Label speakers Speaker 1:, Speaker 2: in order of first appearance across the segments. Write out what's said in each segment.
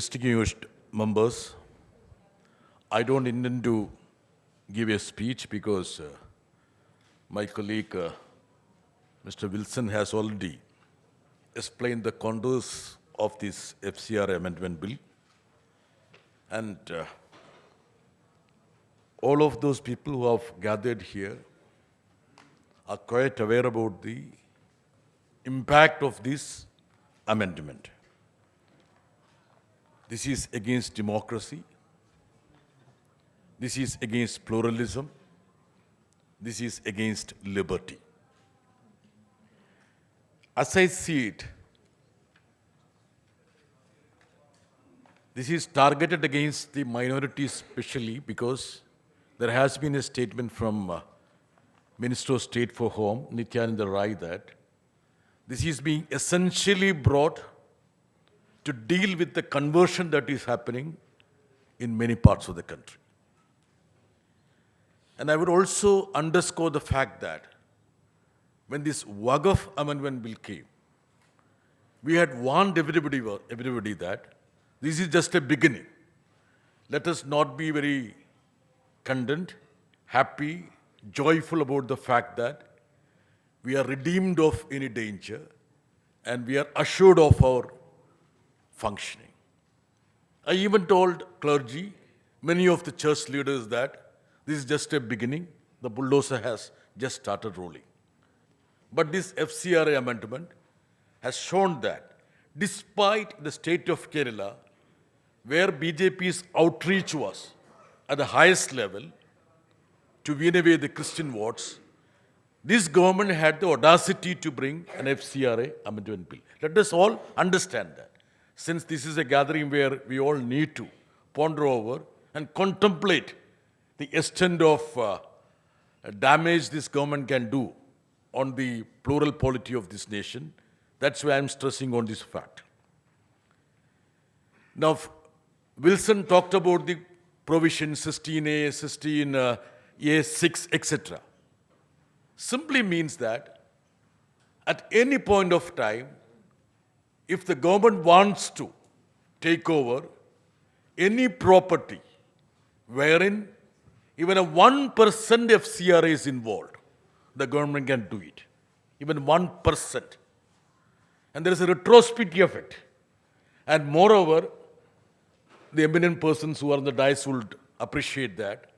Speaker 1: Distinguished members, I don't intend to give a speech because my colleague Mr. Wilson has already explained the contours of this FCRA amendment bill. And all of those people who have gathered here are quite aware about the impact of this amendment. This is against democracy. This is against pluralism. This is against liberty. As I see it, this is targeted against the minorities especially because there has been a statement from Minister of State for Home, Nityananda Rai, that this is being essentially brought to deal with the conversion that is happening in many parts of the country. And I would also underscore the fact that when this Waqf amendment bill came, we had warned everybody that this is just a beginning. Let us not be very content, happy, joyful about the fact that we are redeemed of any danger and we are assured of our functioning. I even told clergy, many of the church leaders, that this is just a beginning. The bulldozer has just started rolling. But this FCRA amendment has shown that despite the state of Kerala, where BJP's outreach was at the highest level to win away the Christian votes, this government had the audacity to bring an FCRA amendment bill. Let us all understand that. Since this is a gathering where we all need to ponder over and contemplate the extent of damage this government can do on the plural polity of this nation, that's why I'm stressing on this fact. Now, Wilson talked about the provision 16A, 16A6, etc. Simply means that at any point of time, if the government wants to take over any property wherein even a 1% FCRA is involved, the government can do it. Even 1%. And there is a retrospective effect. And moreover, the eminent persons who are on the dais would appreciate that.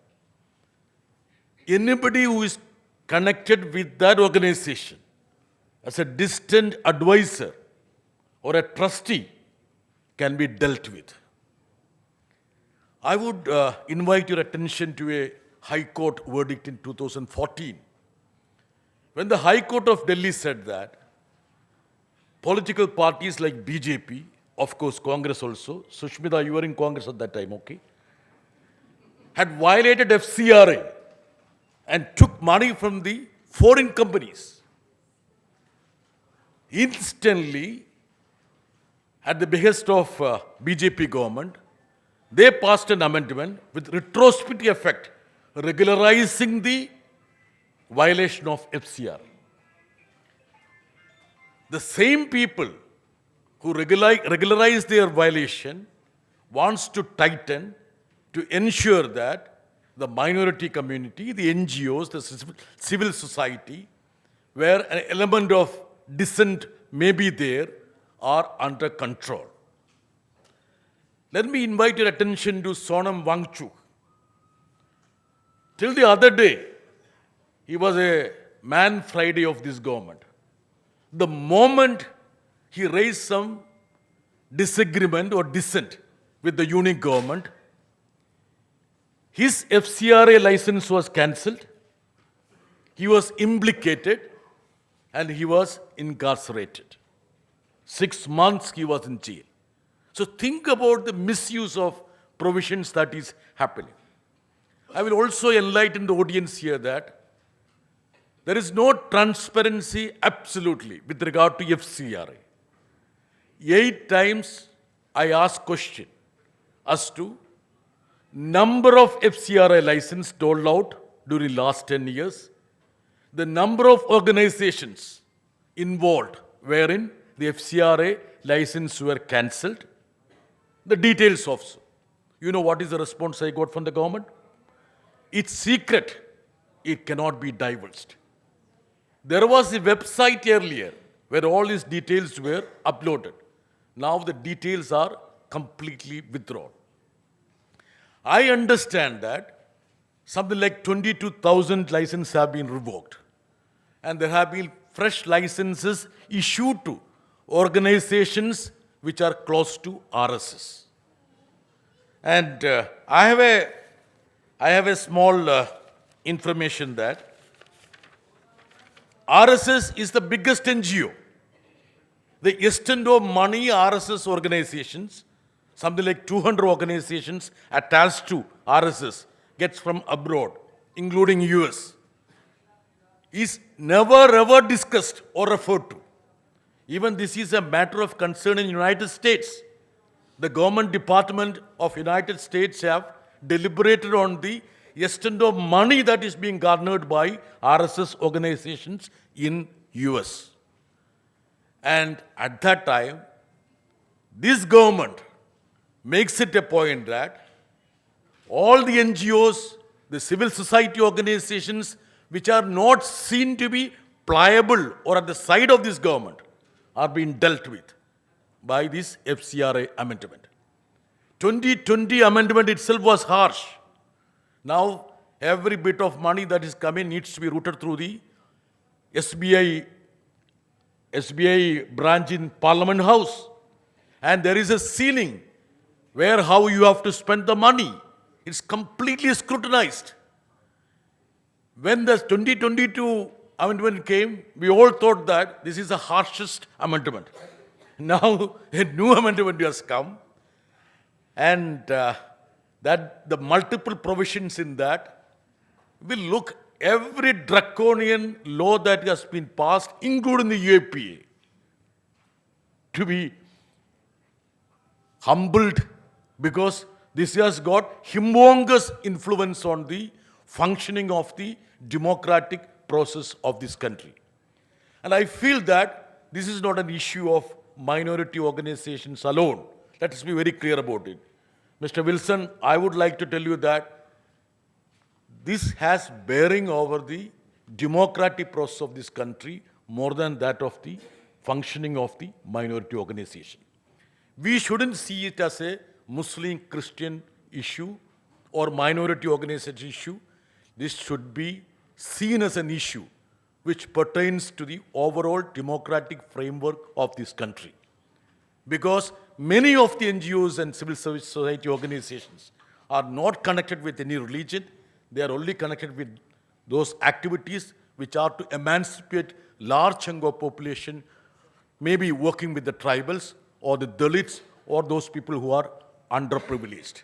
Speaker 1: Anybody who is connected with that organization as a distant advisor or a trustee can be dealt with. I would invite your attention to a High Court verdict in 2014. When the High Court of Delhi said that political parties like BJP, of course Congress also, Sushmita, you were in Congress at that time, okay, had violated FCRA and took money from the foreign companies. Instantly, at the behest of BJP government, they passed an amendment with retrospective effect, regularizing the violation of FCR. The same people who regularize their violation wants to tighten to ensure that the minority community, the NGOs, the civil society, where an element of dissent may be there, are under control. Let me invite your attention to Sonam Wangchuk. Till the other day, he was a man Friday of this government. The moment he raised some disagreement or dissent with the union government, his FCRA license was cancelled, he was implicated, and he was incarcerated. 6 months he was in jail. So think about the misuse of provisions that is happening. I will also enlighten the audience here that there is no transparency absolutely with regard to FCRA. 8 times I asked question as to number of FCRA license doled out during last 10 years, the number of organizations involved wherein the FCRA license were cancelled, the details also. You know what is the response I got from the government? It's secret. It cannot be divulged. There was a website earlier where all these details were uploaded. Now the details are completely withdrawn. I understand that something like 22,000 licenses have been revoked. And there have been fresh licenses issued to organizations which are close to RSS. And I have a small information that RSS is the biggest NGO. The extent of money RSS organizations, something like 200 organizations attached to RSS, gets from abroad, including US, is never ever discussed or referred to. Even this is a matter of concern in the United States. The government department of United States have deliberated on the extent of money that is being garnered by RSS organizations in US. And at that time, this government makes it a point that all the NGOs, the civil society organizations, which are not seen to be pliable or at the side of this government, are being dealt with by this FCRA amendment. 2020 amendment itself was harsh. Now, every bit of money that is coming needs to be routed through the SBI branch in Parliament House. And there is a ceiling where how you have to spend the money. It's completely scrutinized. When the 2022 amendment came, we all thought that this is the harshest amendment. Now, a new amendment has come, and that the multiple provisions in that will look every draconian law that has been passed, including the UAPA, to be humbled, because this has got humongous influence on the functioning of the democratic process of this country. And I feel that this is not an issue of minority organizations alone. Let us be very clear about it. Mr. Wilson, I would like to tell you that this has bearing over the democratic process of this country more than that of the functioning of the minority organization. We shouldn't see it as a Muslim-Christian issue or minority organization issue. This should be seen as an issue which pertains to the overall democratic framework of this country. Because many of the NGOs and civil service society organizations are not connected with any religion. They are only connected with those activities which are to emancipate large chunk of population, maybe working with the tribals or the Dalits or those people who are underprivileged.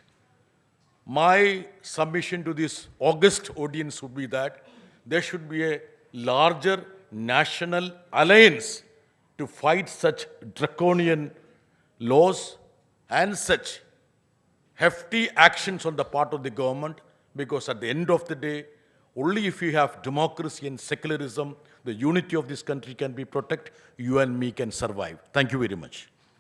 Speaker 1: My submission to this august audience would be that there should be a larger national alliance to fight such draconian laws and such hefty actions on the part of the government, because at the end of the day, only if you have democracy and secularism, the unity of this country can be protected, you and me can survive. Thank you very much.